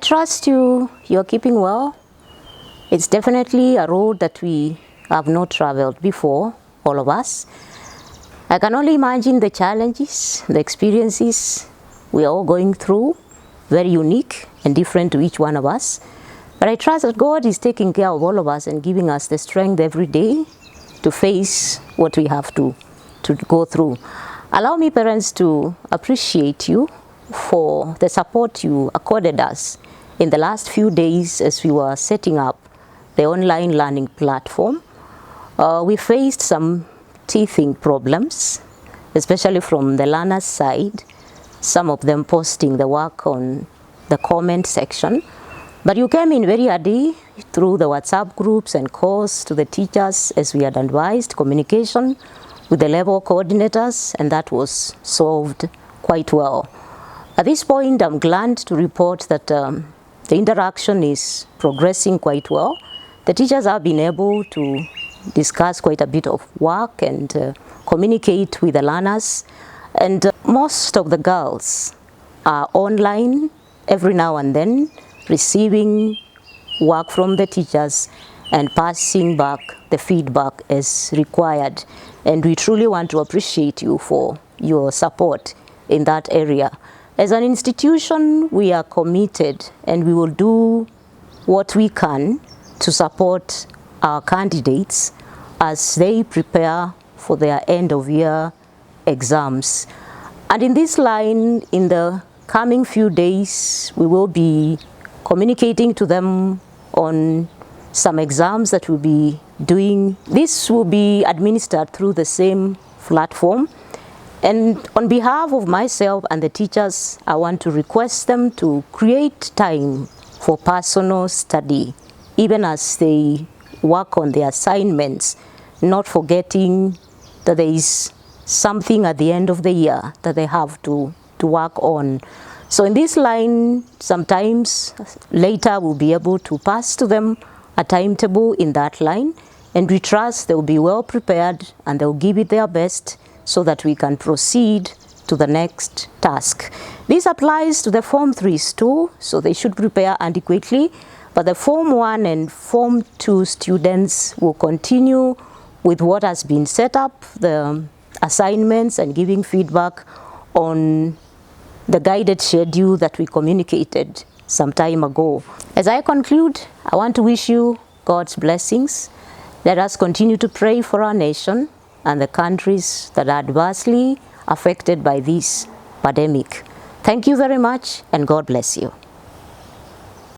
trust you're keeping well. It's definitely a road that we have not traveled before, all of us. I can only imagine the challenges, the experiences we are all going through, very unique and different to each one of us. But I trust that God is taking care of all of us and giving us the strength every day to face what we have to go through. Allow me, parents, to appreciate you for the support you accorded us in the last few days as we were setting up the online learning platform. We faced some teething problems, especially from the learners' side, some of them posting the work on the comment section. But you came in very early through the WhatsApp groups and calls to the teachers as we had advised, communication with the level coordinators, and that was solved quite well. At this point, I'm glad to report that the interaction is progressing quite well. The teachers have been able to discuss quite a bit of work and communicate with the learners. And most of the girls are online every now and then, receiving work from the teachers and passing back the feedback as required. And we truly want to appreciate you for your support in that area. As an institution, we are committed and we will do what we can to support our candidates as they prepare for their end-of-year exams. And in this line, in the coming few days, we will be communicating to them on some exams that we'll be doing. This will be administered through the same platform. And on behalf of myself and the teachers, I want to request them to create time for personal study, even as they work on their assignments, not forgetting that there is something at the end of the year that they have to work on. So in this line, sometimes later we'll be able to pass to them a timetable in that line, and we trust they'll be well prepared and they'll give it their best so that we can proceed to the next task. This applies to the Form 3s too, so they should prepare adequately, but the Form 1 and Form 2 students will continue with what has been set up, the assignments and giving feedback on the guided schedule that we communicated some time ago. As I conclude, I want to wish you God's blessings. Let us continue to pray for our nation and the countries that are adversely affected by this pandemic. Thank you very much, and God bless you.